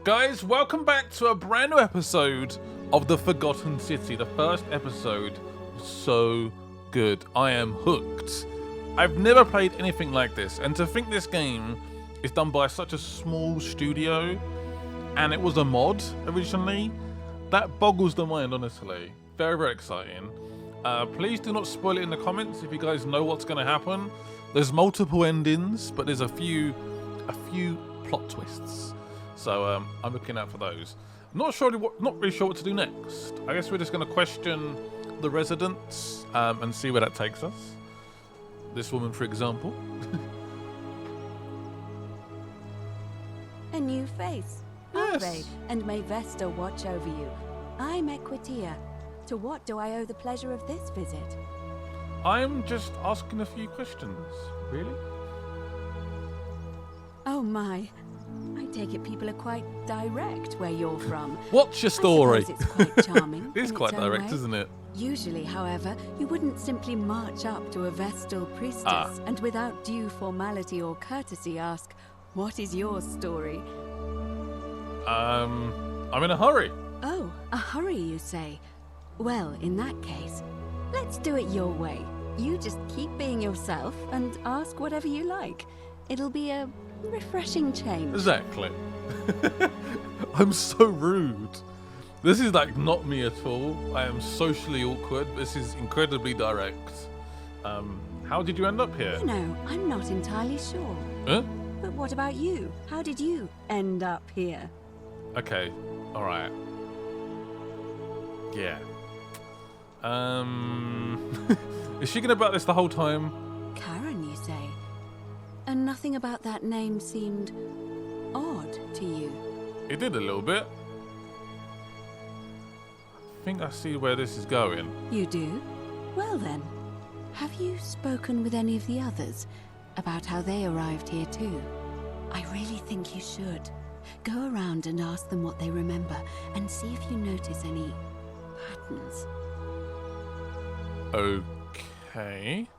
Guys, welcome back to a brand new episode of The Forgotten City. The first episode was so good. I am hooked. I've never played anything like this, and to think this game is done by such a small studio, and it was a mod originally, that boggles the mind, honestly. Very, very exciting. Please do not spoil it in the comments if you guys know what's going to happen. There's multiple endings, but there's a few plot twists. So I'm looking out for those. Not really sure what to do next. I guess we're just going to question the residents and see where that takes us. This woman, for example. A new face. Yes. Ave, and may Vesta watch over you. I'm Equitia. To what do I owe the pleasure of this visit? I'm just asking a few questions. Really? Oh my. I take it people are quite direct where you're from. What's your story? I suppose it's quite charming. It is in quite its own direct, way. isn't it? Usually, however, you wouldn't simply march up to a Vestal priestess and without due formality or courtesy ask, "What is your story?" I'm in a hurry. Oh, a hurry, you say? Well, in that case, let's do it your way. You just keep being yourself and ask whatever you like. It'll be a refreshing change. Exactly. I'm so rude. This is like not me at all. I am socially awkward. This is incredibly direct. How did you end up here? You know, I'm not entirely sure. Huh? But what about you? How did you end up here? Okay. All right. Yeah. Is she gonna about this the whole time? Karen, you say? And nothing about that name seemed odd to you. It did a little bit. I think I see where this is going. You do? Well then, have you spoken with any of the others about how they arrived here too? I really think you should. Go around and ask them what they remember and see if you notice any patterns. Okay.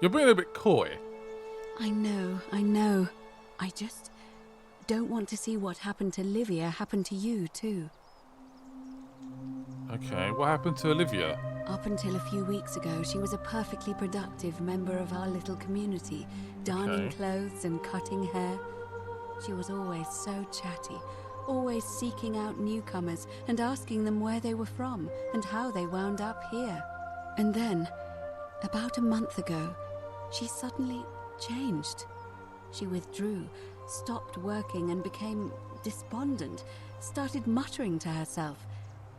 You're being a bit coy. I know. I just don't want to see what happened to Livia happen to you too. Okay, what happened to Olivia? Up until a few weeks ago, she was a perfectly productive member of our little community, darning Okay. clothes and cutting hair. She was always so chatty, always seeking out newcomers and asking them where they were from and how they wound up here. And then, about a month ago, she suddenly changed. She withdrew, stopped working and became despondent, started muttering to herself.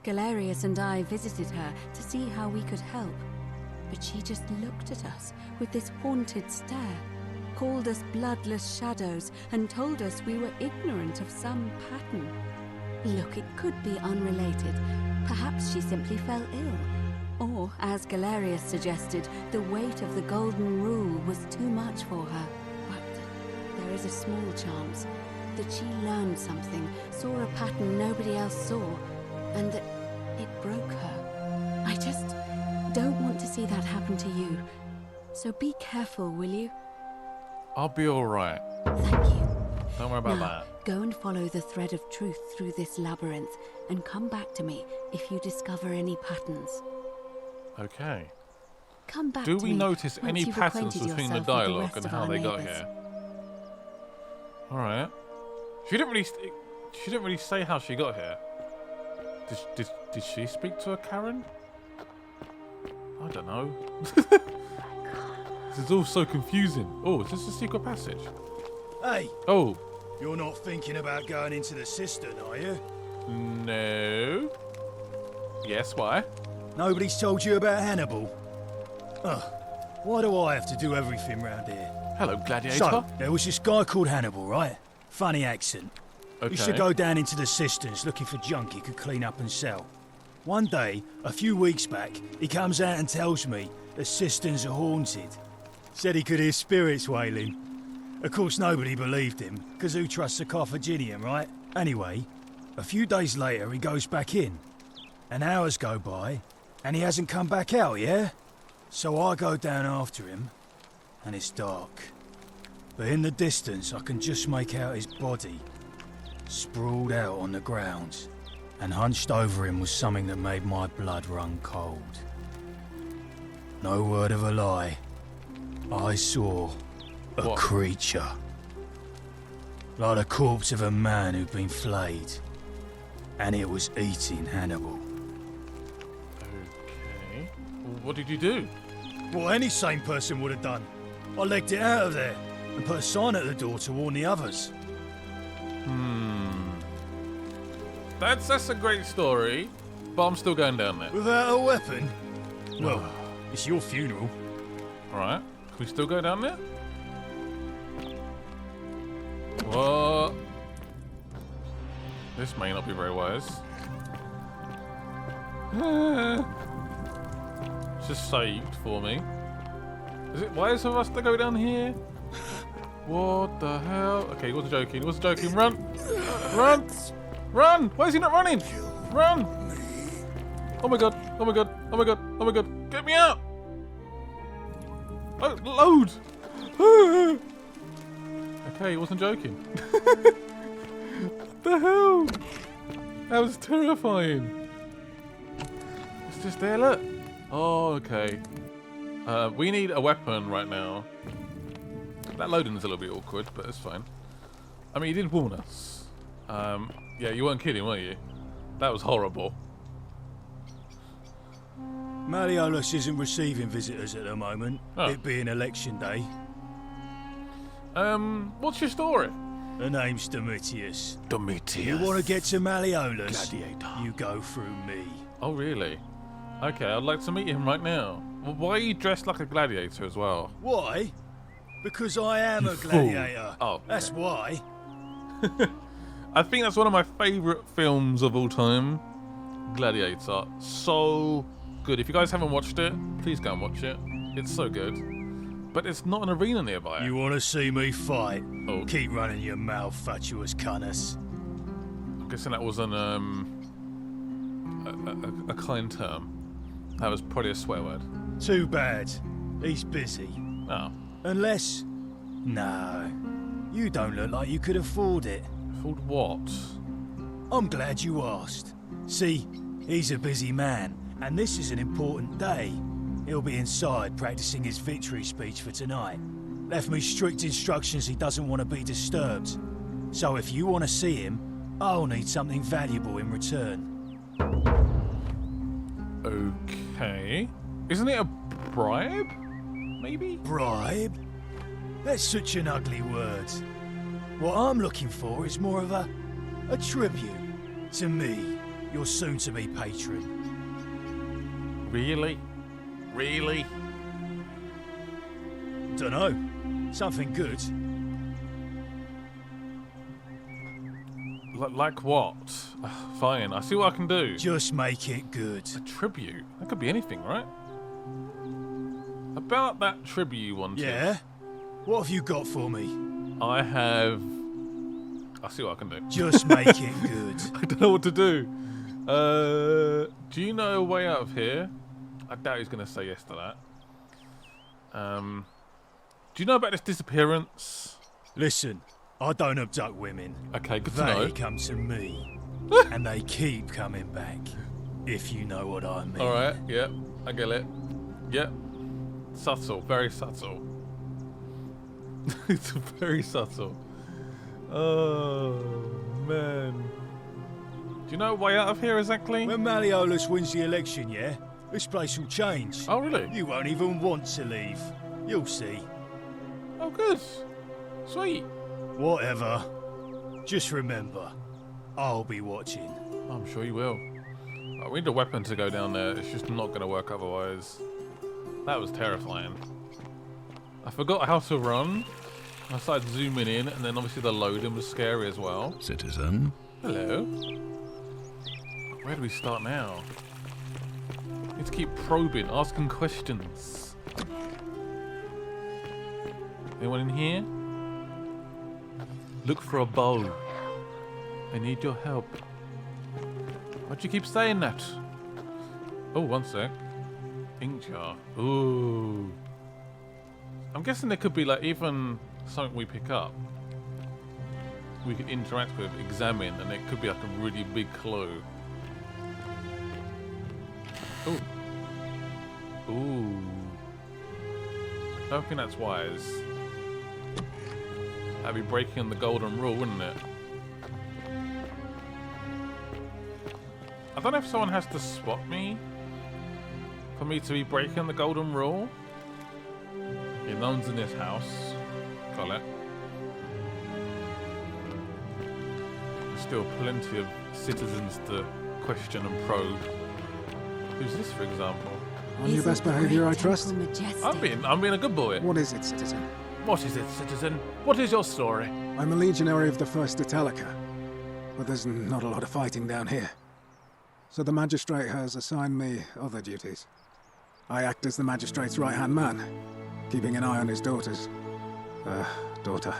Galerius and I visited her to see how we could help, but she just looked at us with this haunted stare, called us bloodless shadows, and told us we were ignorant of some pattern. Look, it could be unrelated. Perhaps she simply fell ill. Or, as Galerius suggested, the weight of the Golden Rule was too much for her. But there is a small chance that she learned something, saw a pattern nobody else saw, and that it broke her. I just don't want to see that happen to you. So be careful, will you? I'll be alright. Thank you. Don't worry about Now, that. go and follow the thread of truth through this labyrinth, and come back to me if you discover any patterns. Okay. Come back Do to we me notice once any you've patterns acquainted between the yourself with dialogue rest and of how our they got neighbours. here? Alright. She didn't really say how she got here. Did she speak to a Karen? I don't know. This is all so confusing. Oh, is this a secret passage? Hey, Oh, you're not thinking about going into the cistern, are you? no. Yes, why? Nobody's told you about Hannibal? Ugh, why do I have to do everything round here? Hello, gladiator. So, there was this guy called Hannibal, right? Funny accent. Okay. Used to go down into the cisterns looking for junk he could clean up and sell. One day, a few weeks back, he comes out and tells me the cisterns are haunted. Said he could hear spirits wailing. Of course, nobody believed him, because who trusts a Carthaginian, right? Anyway, a few days later, he goes back in. And hours go by, and he hasn't come back out, yeah? So I go down after him, and it's dark. But in the distance, I can just make out his body. sprawled out on the ground, and hunched over him was something that made my blood run cold. No word of a lie, I saw a What? creature. Like the corpse of a man who'd been flayed, and it was eating Hannibal. Okay. Well, what did you do? What any sane person would have done. I legged it out of there and put a sign at the door to warn the others. That's a great story, but I'm still going down there. Without a weapon? Well, it's your funeral. Alright. Can we still go down there? What? This may not be very wise. It's just saved for me. Is it wise of us to go down here? What the hell? Okay, he wasn't joking. He wasn't joking. Run! Run! Run! Why is he not running? Run! Oh my god! Oh my god! Oh my god! Oh my god! Get me out! Oh, load! Okay, he wasn't joking. What the hell? That was terrifying. It's just there, look. Oh, okay. We need a weapon right now. That loading is a little bit awkward, but it's fine. I mean, he did warn us. Yeah, you weren't kidding, were you? That was horrible. Malleolus isn't receiving visitors at the moment, Oh. it being election day. What's your story? The name's Domitius. Domitius. You want to get to Malleolus? Gladiator. You go through me. Oh, really? Okay, I'd like to meet him right now. Well, why are you dressed like a gladiator as well? Why? Because I am a fool. gladiator. Oh. That's why. I think that's one of my favourite films of all time. Gladiator. So good. If you guys haven't watched it, please go and watch it. It's so good. But it's not an arena nearby. You want to see me fight? Oh. Keep running your mouth, fatuous cunners. I'm guessing that was an a kind term. That was probably a swear word. Too bad. He's busy. Oh. Unless... No. You don't look like you could afford it. Called what? I'm glad you asked. See, he's a busy man, and this is an important day. He'll be inside practicing his victory speech for tonight. Left me strict instructions he doesn't want to be disturbed. So if you want to see him, I'll need something valuable in return. Okay. Isn't it a bribe? Maybe? Bribe? That's such an ugly word. What I'm looking for is more of a tribute to me, your soon-to-be patron. Really? Really? Dunno. Something good. Like what? Fine, I see what I can do. Just make it good. A tribute? That could be anything, right? About that tribute you wanted. Yeah? What have you got for me? I have... I'll see what I can do. Just make it good. I don't know what to do. Do you know a way out of here? I doubt he's going to say yes to that. Do you know about this disappearance? Listen, I don't abduct women. Okay, good to They know. come to me. And they keep coming back. If you know what I mean. Alright, yeah, I get it. Yep. Subtle, very subtle. It's very subtle. Oh, man. Do you know a way out of here exactly? When Malleolus wins the election, yeah? This place will change. Oh, really? You won't even want to leave. You'll see. Oh, good. Sweet. Whatever. Just remember, I'll be watching. I'm sure you will. We need a weapon to go down there. It's just not going to work otherwise. That was terrifying. I forgot how to run. I started zooming in, and then obviously the loading was scary as well. Citizen. Hello. Where do we start now? Need to keep probing, asking questions. Anyone in here? Look for a bow. I need your help. Why'd you keep saying that? Oh, one sec. Ink jar. Ooh. I'm guessing there could be like even something we pick up. we can interact with, examine, and it could be like a really big clue. Ooh. Ooh. I don't think that's wise. That'd be breaking the golden rule, wouldn't it? I don't know if someone has to spot me for me to be breaking the golden rule. Yeah, no one's in this house. Got it. There's still plenty of citizens to question and probe. Who's this, for example? On your best behavior, I trust. I'm being a good boy. What is it, citizen? What is it, citizen? What is your story? I'm a legionary of the 1st Italica, but there's not a lot of fighting down here. So the magistrate has assigned me other duties. I act as the magistrate's right-hand man, keeping an eye on his daughters. Daughter,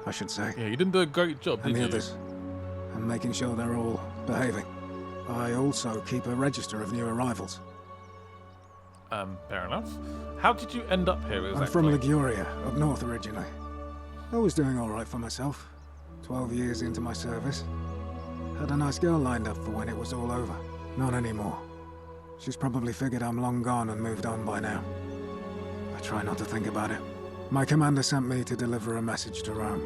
I should say. Yeah, you didn't do a great job, did and the you? others. And making sure they're all behaving. I also keep a register of new arrivals. Fair enough. How did you end up here exactly? I'm from Liguria, up north originally. I was doing all right for myself. 12 years into my service. Had a nice girl lined up for when it was all over. Not anymore. She's probably figured I'm long gone and moved on by now. I try not to think about it. My commander sent me to deliver a message to Rome.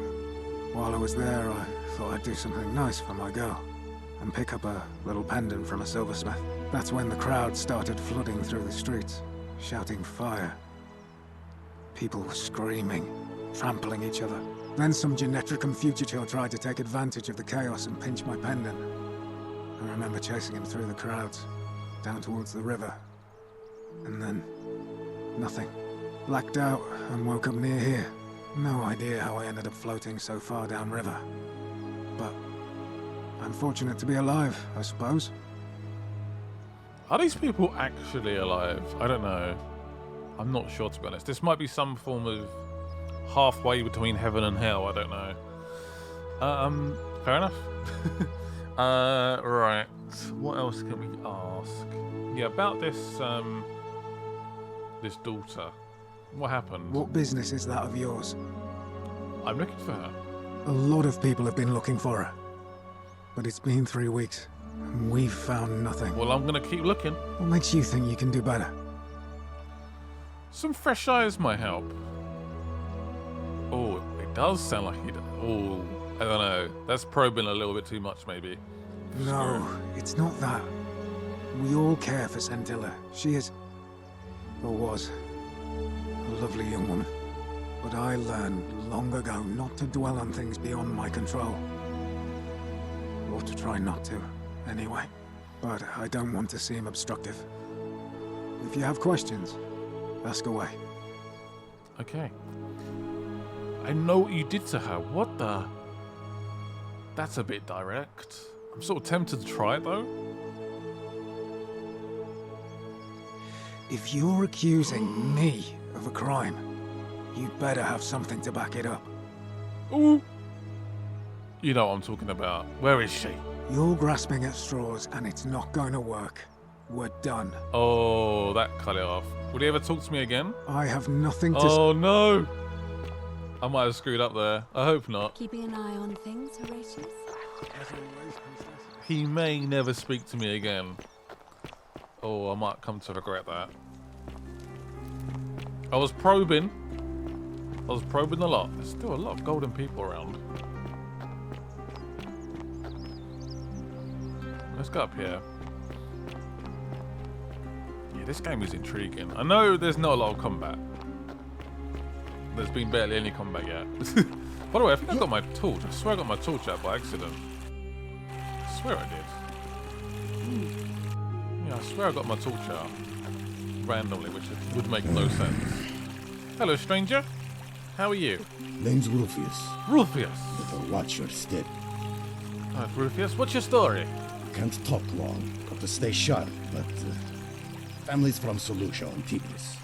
While I was there, I thought I'd do something nice for my girl. And pick up a little pendant from a silversmith. That's when the crowd started flooding through the streets, shouting fire. People were screaming, trampling each other. Then some Genetricum fugitive tried to take advantage of the chaos and pinch my pendant. I remember chasing him through the crowds, down towards the river. And then, nothing. Blacked out and woke up near here. No idea how I ended up floating so far downriver. But I'm fortunate to be alive, I suppose. Are these people actually alive? I don't know. I'm not sure, to be honest. This might be some form of halfway between heaven and hell. I don't know. Fair enough. Right. What else can we ask? Yeah, about this, this daughter. What happened? What business is that of yours? I'm looking for her. A lot of people have been looking for her. But it's been 3 weeks, and we've found nothing. Well, I'm gonna keep looking. What makes you think you can do better? Some fresh eyes might help. Oh, it does sound like he does. Oh, I don't know. That's probing a little bit too much, maybe. No, it's not that. We all care for Scintilla. She is, or was, a lovely young woman. But I learned long ago not to dwell on things beyond my control. Or to try not to, anyway. But I don't want to seem obstructive. If you have questions, ask away. Okay. I know what you did to her. What the? That's a bit direct. I'm sort of tempted to try it, though. If you're accusing me of a crime, you'd better have something to back it up. Ooh. You know what I'm talking about. Where is she? You're grasping at straws, and it's not going to work. We're done. Oh, that cut it off. Would he ever talk to me again? I have nothing to... Oh, no. I might have screwed up there. I hope not. Keeping an eye on things, Horatius? He may never speak to me again. Oh, I might come to regret that. I was probing. I was probing a lot. There's still a lot of golden people around. Let's go up here. Yeah, this game is intriguing. I know there's not a lot of combat. There's been barely any combat yet. By the way, I think I got my torch. I swear I got my torch out by accident. I swear I did. Yeah, I swear I got my torch out. Randomly, which would make no sense. Hello, stranger. How are you? Name's Rufius. Rufius. Better watch your step. Rufius, what's your story? Can't talk long. Got to stay sharp, but... family's from Seleucia and Tigris.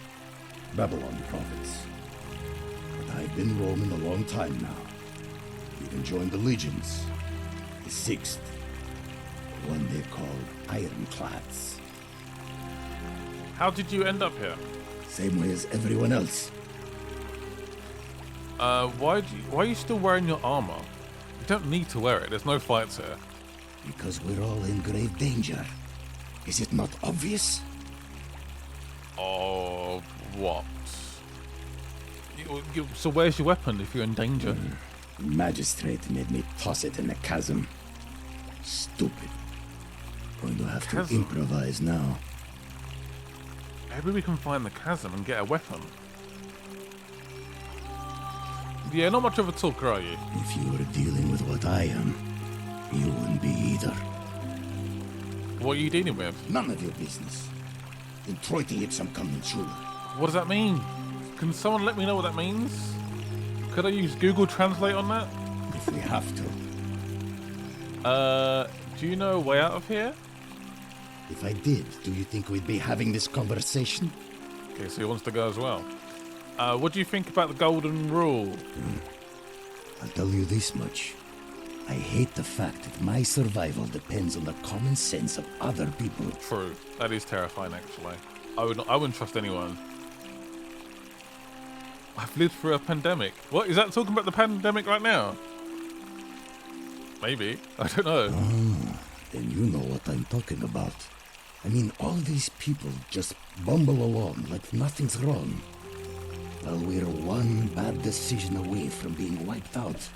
Babylon province. But I've been roaming a long time now. Even joined the legions. The 6th. The one they call Ironclads. How did you end up here? Same way as everyone else. Why are you still wearing your armor? You don't need to wear it. There's no fights here. Because we're all in grave danger. Is it not obvious? Of what? So where's your weapon if you're in danger? The magistrate made me toss it in the chasm. Stupid. Going to have to Chasm? improvise now. Maybe we can find the chasm and get a weapon. Yeah, not much of a talker, are you? If you were dealing with what I am, you wouldn't be either. What are you dealing with? None of your business. Detroit ipsum coming true. What does that mean? Can someone let me know what that means? Could I use Google Translate on that? If we have to. Do you know a way out of here? If I did, do you think we'd be having this conversation? Okay, so he wants to go as well. What do you think about the golden rule? I'll tell you this much. I hate the fact that my survival depends on the common sense of other people. True. That is terrifying, actually. I wouldn't trust anyone. I've lived through a pandemic. What? Is that talking about the pandemic right now? Maybe. I don't know. Then you know what I'm talking about. I mean, all these people just bumble along like nothing's wrong. Well, we're one bad decision away from being wiped out.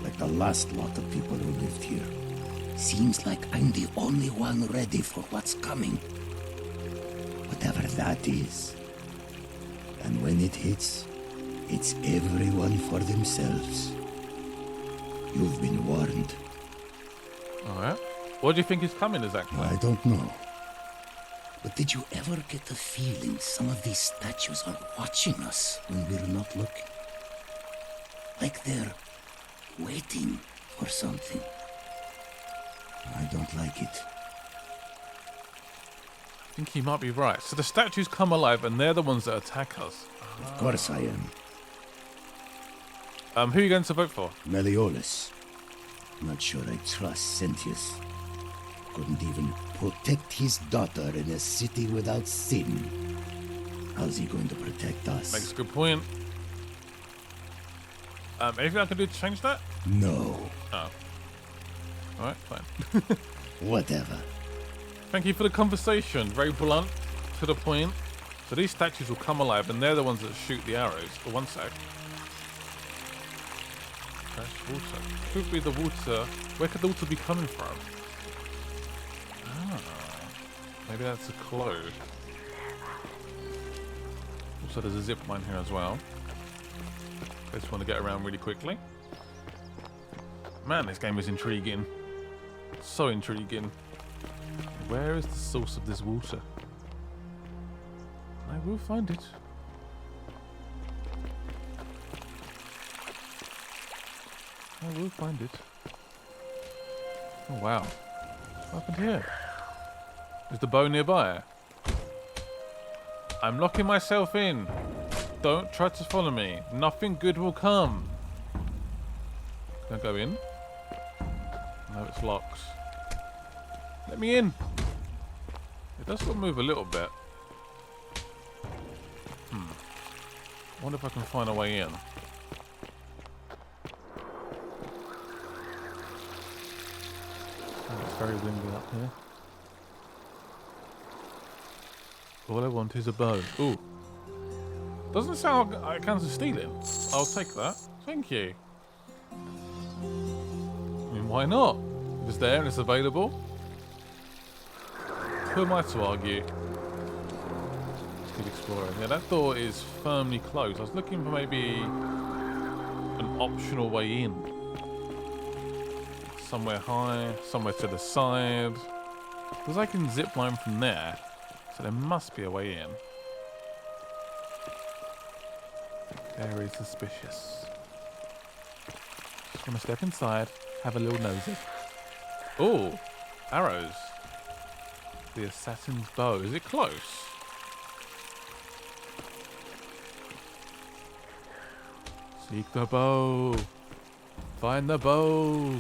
Like the last lot of people who lived here. Seems like I'm the only one ready for what's coming. Whatever that is. And when it hits, it's everyone for themselves. You've been warned. Alright. What do you think is coming exactly? I don't know. But did you ever get the feeling some of these statues are watching us when we're not looking? Like they're waiting for something. I don't like it. I think he might be right. So the statues come alive and they're the ones that attack us. Of course I am. Who are you going to vote for? Meliodas. Not sure I trust Sentius. Couldn't even protect his daughter in a city without sin. How's he going to protect us? Makes a good point. Anything I can do to change that? No. Oh. Alright, fine. Whatever. Thank you for the conversation. Very blunt, to the point. So these statues will come alive and they're the ones that shoot the arrows. For one sec. Fresh water. Could be the water. Where could the water be coming from? Ah. Maybe that's a clove. Also there's a zip line here as well. I just want to get around really quickly. Man, this game is intriguing. So intriguing. Where is the source of this water? I will find it. I will find it. Oh wow. What happened here? Is the bow nearby? I'm locking myself in. Don't try to follow me. Nothing good will come. Can I go in? No, it's locked. Let me in. It does sort of move a little bit. I wonder if I can find a way in. Oh, it's very windy up here. All I want is a bow. Ooh. Doesn't sound like it counts as stealing. I'll take that. Thank you. I mean, why not? If it's there and it's available. Who am I to argue? Let's keep exploring. Yeah, that door is firmly closed. I was looking for maybe an optional way in. Somewhere high, somewhere to the side. Because I can zip line from there. So there must be a way in. Very suspicious. Just want to step inside, have a little nosy. Oh, arrows. The assassin's bow. Is it close? Seek the bow. Find the bow.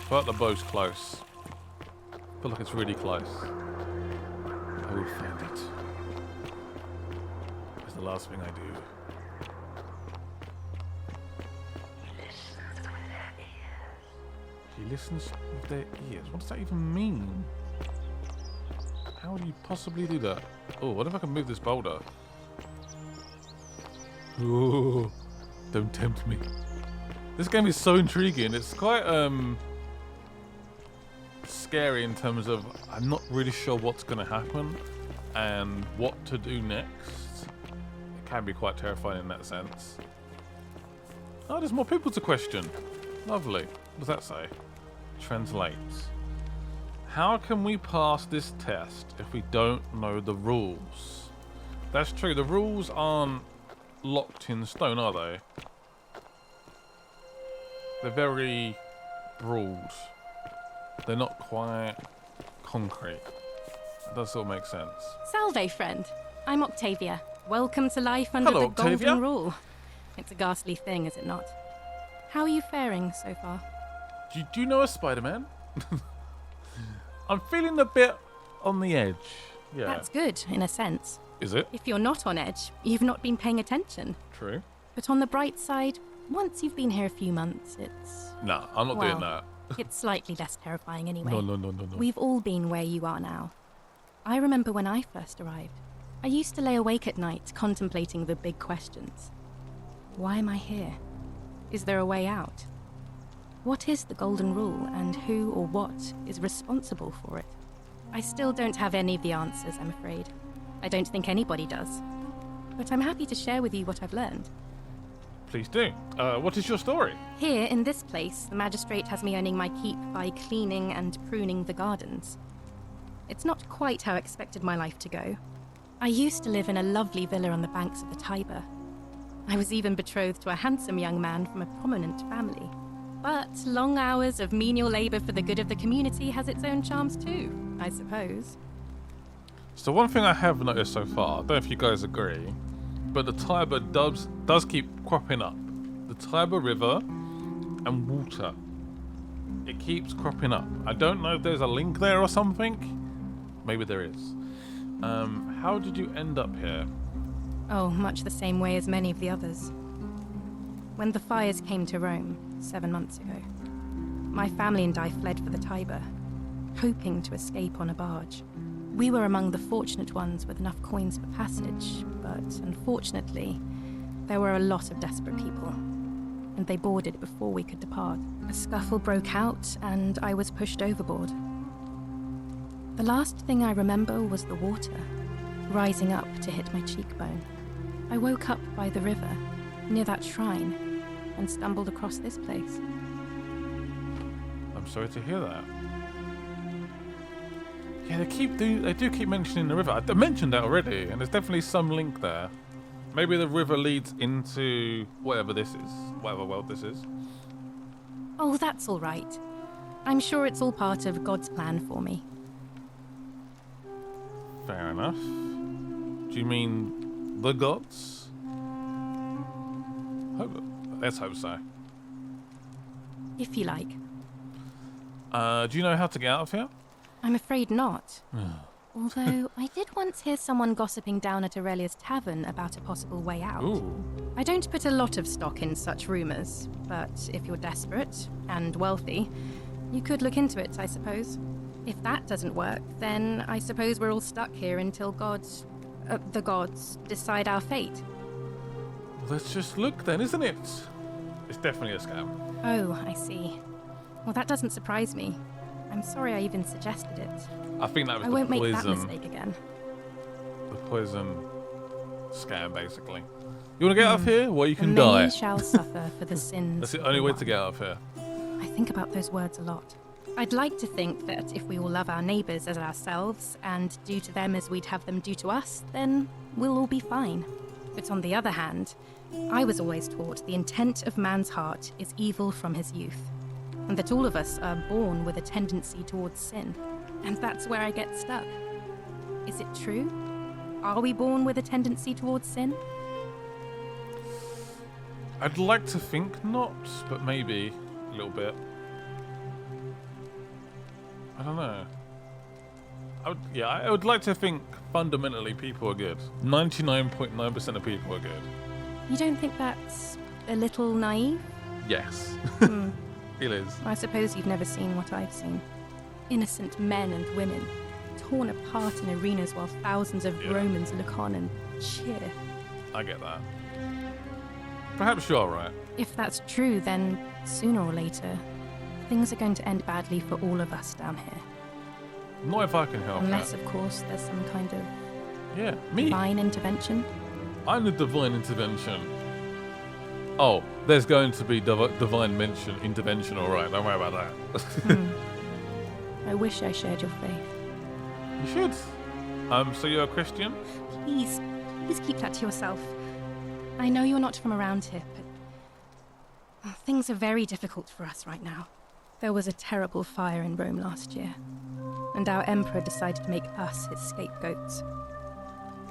But the bow's close. I feel like it's really close. I will find it. It's the last thing I do. He listens with their ears. What does that even mean? How would you possibly do that? Oh, what if I can move this boulder? Ooh, don't tempt me. This game is so intriguing. It's quite scary in terms of I'm not really sure what's going to happen and what to do next. It can be quite terrifying in that sense. Oh, there's more people to question. Lovely. What does that say? Translate. How can we pass this test if we don't know the rules? That's true. The rules aren't locked in stone, are they? They're very broad. They're not quite concrete. That does sort of make sense. Salve, friend. I'm Octavia. Welcome to life under Hello, the Octavia. golden rule. It's a ghastly thing, is it not? How are you faring so far? Do you know a Spider-Man? I'm feeling a bit on the edge. Yeah. That's good, in a sense. Is it? If you're not on edge, you've not been paying attention. True. But on the bright side, once you've been here a few months, it's... Nah, I'm not doing that. It's slightly less terrifying anyway. No. We've all been where you are now. I remember when I first arrived. I used to lay awake at night contemplating the big questions. Why am I here? Is there a way out? What is the Golden Rule, and who or what is responsible for it? I still don't have any of the answers, I'm afraid. I don't think anybody does. But I'm happy to share with you what I've learned. Please do. What is your story? Here, in this place, the magistrate has me earning my keep by cleaning and pruning the gardens. It's not quite how I expected my life to go. I used to live in a lovely villa on the banks of the Tiber. I was even betrothed to a handsome young man from a prominent family. But long hours of menial labour for the good of the community has its own charms too, I suppose. So one thing I have noticed so far, I don't know if you guys agree, but the Tiber does keep cropping up. The Tiber River and water. It keeps cropping up. I don't know if there's a link there or something. Maybe there is. How did you end up here? Oh, much the same way as many of the others. When the fires came to Rome 7 months ago, my family and I fled for the Tiber, hoping to escape on a barge. We were among the fortunate ones with enough coins for passage, but unfortunately, there were a lot of desperate people, and they boarded before we could depart. A scuffle broke out, and I was pushed overboard. The last thing I remember was the water, rising up to hit my cheekbone. I woke up by the river, near that shrine, and stumbled across this place. I'm sorry to hear that. Yeah, they do keep mentioning the river. I mentioned that already, and there's definitely some link there. Maybe the river leads into whatever this is, whatever world this is. Oh, that's all right. I'm sure it's all part of God's plan for me. Fair enough. Do you mean the gods? Let's hope so. If you like. Do you know how to get out of here? I'm afraid not. Although, I did once hear someone gossiping down at Aurelia's tavern about a possible way out. Ooh. I don't put a lot of stock in such rumours, but if you're desperate and wealthy, you could look into it, I suppose. If that doesn't work, then I suppose we're all stuck here until the gods decide our fate. Well, let's just look then, isn't it? It's definitely a scam. Oh, I see. Well, that doesn't surprise me. I'm sorry I even suggested it. I think that was I won't the make that poison. mistake again. The poison scam, basically. You want to get out of here? Well, you can Many die. shall suffer for the sins. That's the of only way one. to get out of here. I think about those words a lot. I'd like to think that if we all love our neighbours as ourselves and do to them as we'd have them do to us, then we'll all be fine. But on the other hand, I was always taught the intent of man's heart is evil from his youth, and that all of us are born with a tendency towards sin. And that's where I get stuck. Is it true? Are we born with a tendency towards sin? I'd like to think not, but maybe a little bit. I don't know. I would like to think fundamentally people are good. 99.9% of people are good. You don't think that's a little naive? Yes. He is. I suppose you've never seen what I've seen. Innocent men and women, torn apart in arenas while thousands of Romans look on and cheer. I get that. Perhaps you're right. If that's true, then sooner or later, things are going to end badly for all of us down here. Not if I can help Unless, that. of course, there's some kind of Yeah, me. divine intervention. I'm the divine intervention. Oh, there's going to be divine intervention, alright, don't worry about that. I wish I shared your faith. You should. So you're a Christian? Please keep that to yourself. I know you're not from around here, but things are very difficult for us right now. There was a terrible fire in Rome last year, and our emperor decided to make us his scapegoats.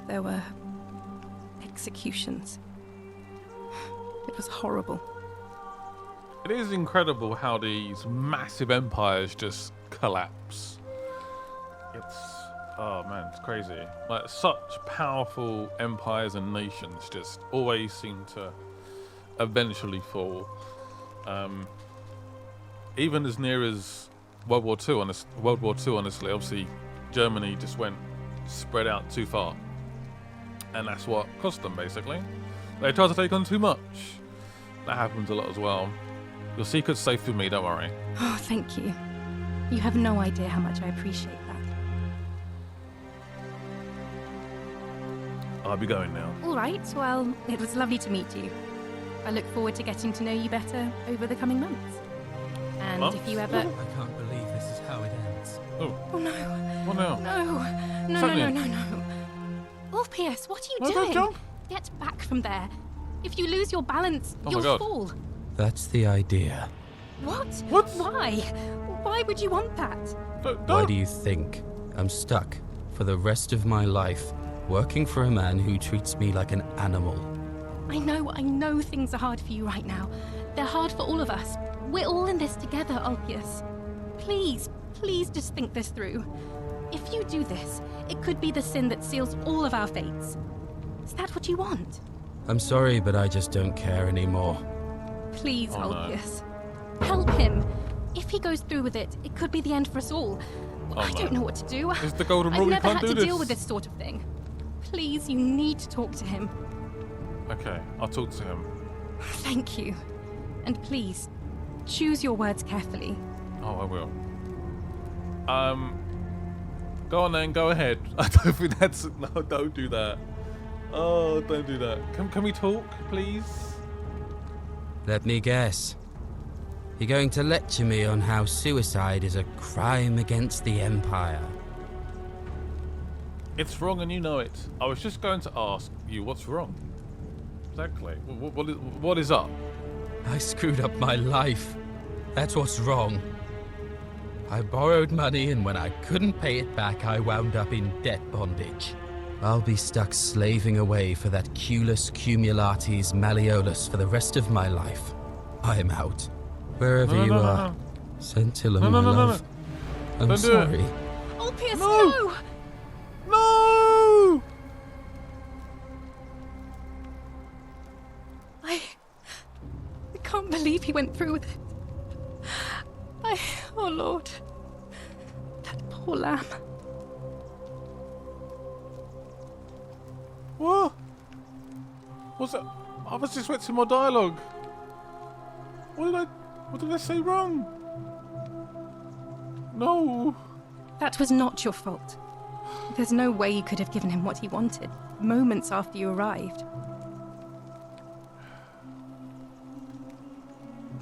There were executions. It was horrible. It is incredible how these massive empires just collapse. Oh man, it's crazy. Like, such powerful empires and nations just always seem to eventually fall. Even as near as World War II, honestly, obviously Germany just went spread out too far. And that's what cost them, basically. They tried to take on too much. That happens a lot as well. Your secret's safe with me, don't worry. Oh, thank you. You have no idea how much I appreciate that. I'll be going now. All right, well, it was lovely to meet you. I look forward to getting to know you better over the coming months. And if you ever... I can't believe this is how it ends. Oh, Oh no. what now? No. Orpheus, what are you No, doing? don't jump. Get back from there. If you lose your balance, Oh my you'll God. fall. That's the idea. What? What? Why? Why would you want that? Why do you think I'm stuck for the rest of my life working for a man who treats me like an animal? I know things are hard for you right now. They're hard for all of us. We're all in this together, Ulpius. Please just think this through. If you do this, it could be the sin that seals all of our fates. Is that what you want? I'm sorry, but I just don't care anymore. Please, Oh, no. Ulpius. Help him. If he goes through with it, it could be the end for us all. I no. don't know what to do. It's the golden I've rule, you never can't had do to this. deal with this sort of thing. Please, you need to talk to him. Okay, I'll talk to him. Thank you. And please, choose your words carefully. Oh, I will. Go on then, go ahead. I don't think that's... No, don't do that. Oh, don't do that. Can we talk, please? Let me guess. You're going to lecture me on how suicide is a crime against the Empire. It's wrong and you know it. I was just going to ask you what's wrong. Exactly. What is up? I screwed up my life. That's what's wrong. I borrowed money, and when I couldn't pay it back, I wound up in debt bondage. I'll be stuck slaving away for that culus cumulatis malleolus for the rest of my life. I'm out. Wherever No, you no, no, are. no. Scintilla, No, my no, no, no, love. I'm Don't do it. sorry. Ulpius, No! no! No! I can't believe he went through with it. Oh Lord. That poor lamb. What? What's that? I was just switching my dialogue. What did I say wrong? No. That was not your fault. There's no way you could have given him what he wanted, moments after you arrived.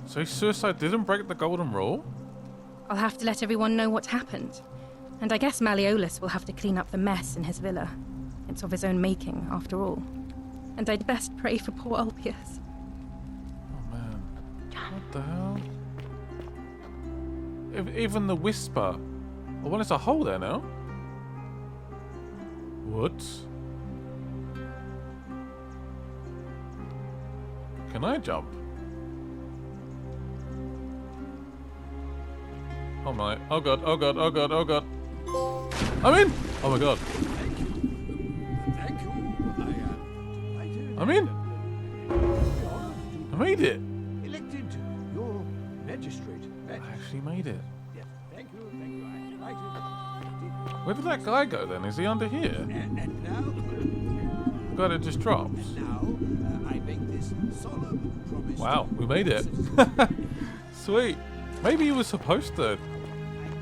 So suicide didn't break the golden rule? I'll have to let everyone know what happened. And I guess Malleolus will have to clean up the mess in his villa. It's of his own making, after all. And I'd best pray for poor Ulpius. Oh man. What the hell? Even the whisper. Oh, well, it's a hole there now. What? Can I jump? Oh my. Oh god, oh god, oh god, oh god. I'm in! Oh my god. Thank you. I'm in! I made it! Elected your magistrate I actually made it. Where did that guy go then? Is he under here? God, it just drops. Wow, we made it. Sweet. Maybe he was supposed to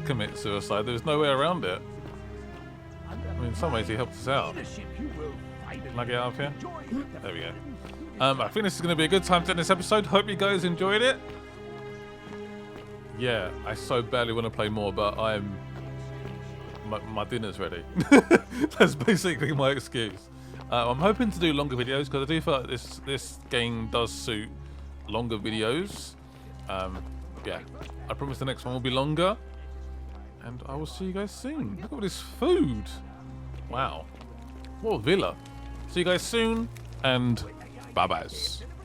commit suicide. There was no way around it. I mean, in some ways he helped us out. Can I get out of here? There we go. I think this is going to be a good time to end this episode. Hope you guys enjoyed it. Yeah, I so badly want to play more, but my dinner's ready. That's basically my excuse. I'm hoping to do longer videos because I do feel like this game does suit longer videos. Yeah, I promise the next one will be longer, and I will see you guys soon. Look at all this food. Wow, what a villa. See you guys soon, and bye-byes.